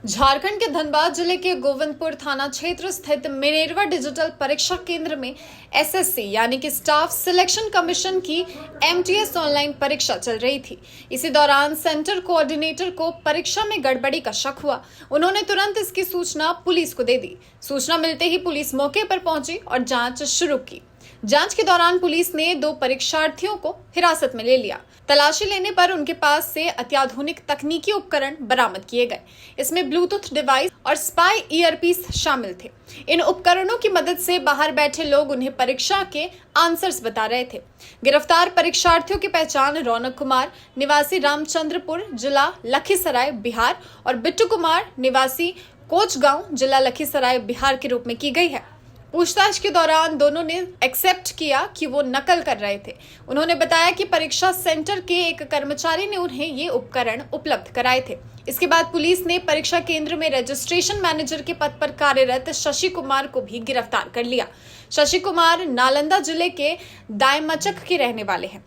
झारखंड के धनबाद जिले के गोविंदपुर थाना क्षेत्र स्थित मिनेरवा डिजिटल परीक्षा केंद्र में एसएससी यानी कि स्टाफ सिलेक्शन कमीशन की एमटीएस ऑनलाइन परीक्षा चल रही थी। इसी दौरान सेंटर कोऑर्डिनेटर को परीक्षा में गड़बड़ी का शक हुआ। उन्होंने तुरंत इसकी सूचना पुलिस को दे दी। सूचना मिलते ही पुलिस मौके पर पहुंची और जांच शुरू की। जांच के दौरान पुलिस ने 2 परीक्षार्थियों को हिरासत में ले लिया। तलाशी लेने पर उनके पास से अत्याधुनिक तकनीकी उपकरण बरामद किए गए। इसमें ब्लूटूथ डिवाइस और स्पाई ईयरपीस शामिल थे। इन उपकरणों की मदद से बाहर बैठे लोग उन्हें परीक्षा के आंसर्स बता रहे थे। गिरफ्तार परीक्षार्थियों की पहचान रौनक कुमार निवासी रामचंद्रपुर जिला लखीसराय बिहार और बिट्टू कुमार निवासी कोचगांव जिला लखीसराय बिहार के रूप में की गई है। पूछताछ के दौरान दोनों ने एक्सेप्ट किया कि वो नकल कर रहे थे। उन्होंने बताया कि परीक्षा सेंटर के एक कर्मचारी ने उन्हें ये उपकरण उपलब्ध कराए थे। इसके बाद पुलिस ने परीक्षा केंद्र में रजिस्ट्रेशन मैनेजर के पद पर कार्यरत शशि कुमार को भी गिरफ्तार कर लिया। शशि कुमार नालंदा जिले के दायमचक के रहने वाले हैं।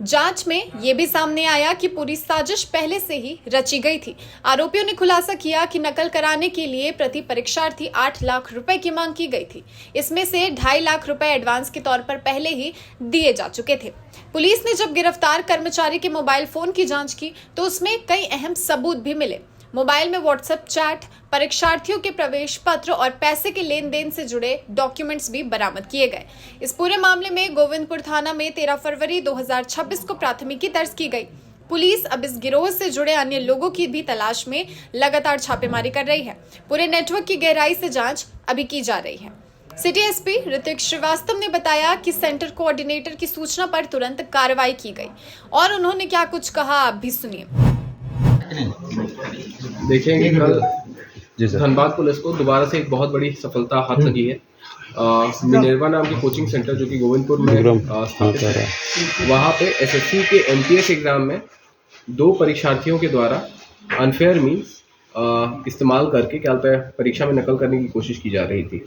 जांच में यह भी सामने आया कि पूरी साजिश पहले से ही रची गई थी। आरोपियों ने खुलासा किया कि नकल कराने के लिए प्रति परीक्षार्थी 8 लाख रुपए की मांग की गई थी। इसमें से 2.5 लाख रुपए एडवांस के तौर पर पहले ही दिए जा चुके थे। पुलिस ने जब गिरफ्तार कर्मचारी के मोबाइल फोन की जांच की तो उसमें कई अहम सबूत भी मिले। मोबाइल में व्हाट्सएप चैट, परीक्षार्थियों के प्रवेश पत्र और पैसे के लेन देन से जुड़े डॉक्यूमेंट्स भी बरामद किए गए। इस पूरे मामले में गोविंदपुर थाना में 13 फरवरी 2026 को प्राथमिकी दर्ज की गई। पुलिस अब इस गिरोह से जुड़े अन्य लोगों की भी तलाश में लगातार छापेमारी कर रही है। पूरे नेटवर्क की गहराई से जांच अभी की जा रही है। सिटी एसपी ऋतिक श्रीवास्तव ने बताया कि सेंटर कोऑर्डिनेटर की सूचना पर तुरंत कार्रवाई की गई और उन्होंने क्या कुछ कहा आप भी सुनिए। देखेंगे कल धनबाद पुलिस को दोबारा से एक बहुत बड़ी सफलता हाथ लगी है। मिनेरवा नाम की कोचिंग सेंटर जो कि गोविंदपुर में स्थापित है, वहाँ पे एसएससी के एमटीएस एग्जाम में 2 परीक्षार्थियों के द्वारा अनफेयर मीन्स इस्तेमाल करके क्या बोलते हैं परीक्षा में नकल करने की कोशिश की जा रही थी।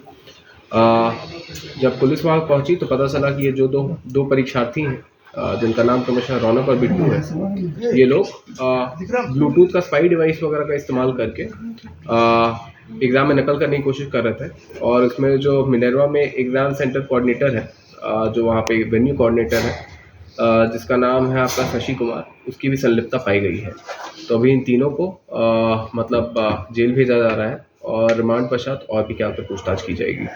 जब पुलिस वहाँ पहुंची तो पता चला कि ये जो दो परीक्षार्थी हैं जिनका नाम क्रमशः रौनक और बिट्टू है, ये लोग ब्लूटूथ का स्पाई डिवाइस वगैरह का इस्तेमाल करके एग्ज़ाम में नकल करने की कोशिश कर रहे थे। और इसमें जो मिनेरवा में एग्ज़ाम सेंटर कोऑर्डिनेटर है, जो वहाँ पे वेन्यू कोऑर्डिनेटर है, जिसका नाम है आपका शशि कुमार, उसकी भी संलिप्तता पाई गई है। तो अभी इन तीनों को मतलब जेल भेजा जा रहा है और रिमांड पश्चात और भी क्या पूछताछ की जाएगी।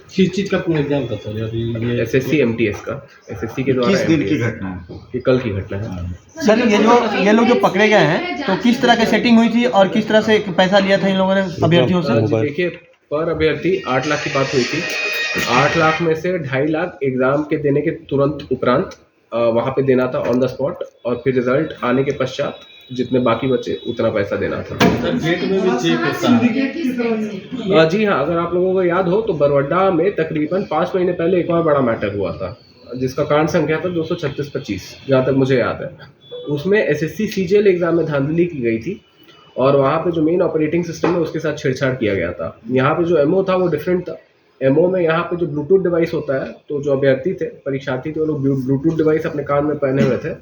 किस चीज़ का पूरा एग्जाम था सर? एसएससी एमटीएस का, एसएससी के द्वारा। किस दिन की घटना है? ये कल की घटना है सर। ये लोग जो पकड़े गए हैं तो किस तरह की सेटिंग हुई थी और किस तरह से पैसा लिया था इन लोगों ने अभ्यर्थियों से? देखिए, पर अभ्यर्थी 8 लाख की बात हुई थी। 8 लाख में से 2.5 लाख एग्जाम के देने के तुरंत उपरांत वहाँ पे देना था ऑन द स्पॉट, और फिर रिजल्ट आने के पश्चात जितने बाकी बचे उतना पैसा देना था। गेट में भी चेक होता है? जी हाँ, अगर आप लोगों को याद हो तो बरवड्डा में तकरीबन 5 महीने पहले एक और बड़ा मैटर हुआ था जिसका कांड संख्या था 236-25, जहाँ तक मुझे याद है। उसमें एसएससी सीजीएल एग्जाम में धांधली की गई थी और वहाँ पे जो मेन ऑपरेटिंग सिस्टम है उसके साथ छेड़छाड़ किया गया था। यहाँ पे जो एमओ था वो डिफरेंट था। एमओ में यहाँ पे जो ब्लूटूथ डिवाइस होता है, तो जो अभ्यर्थी थे, परीक्षार्थी थे, वो लोग ब्लूटूथ डिवाइस अपने कान में पहने हुए थे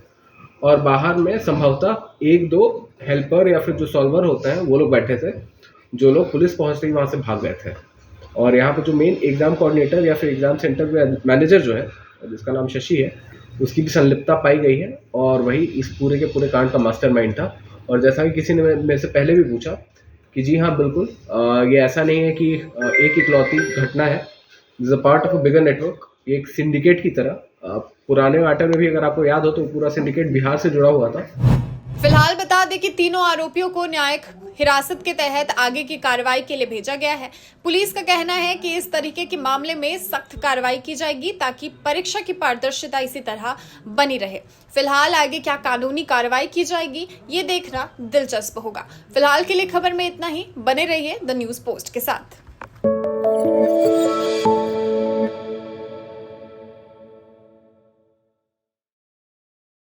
और बाहर में संभवतः 1-2 हेल्पर या फिर जो सॉल्वर होते हैं वो लोग बैठे थे, जो लोग पुलिस पहुंचते ही वहाँ से भाग गए थे। और यहाँ पे जो मेन एग्जाम कोऑर्डिनेटर या फिर एग्जाम सेंटर मैनेजर जो है, जिसका नाम शशि है, उसकी भी संलिप्तता पाई गई है और वही इस पूरे के पूरे कांड का मास्टरमाइंड था। और जैसा कि किसी ने मेरे से पहले भी पूछा कि जी हाँ बिल्कुल, ये ऐसा नहीं है कि एक इकलौती घटना है, this a part of a bigger network, एक सिंडिकेट की तरह। पुराने मैटर में भी अगर आपको याद हो तो पूरा सिंडिकेट बिहार से जुड़ा हुआ था। फिलहाल बता दें कि तीनों आरोपियों को न्यायिक हिरासत के तहत आगे की कार्रवाई के लिए भेजा गया है। पुलिस का कहना है कि इस तरीके के मामले में सख्त कार्रवाई की जाएगी ताकि परीक्षा की पारदर्शिता इसी तरह बनी रहे। फिलहाल आगे क्या कानूनी कार्रवाई की जाएगी ये देखना दिलचस्प होगा। फिलहाल के लिए खबर में इतना ही। बने रहिए द न्यूज पोस्ट के साथ।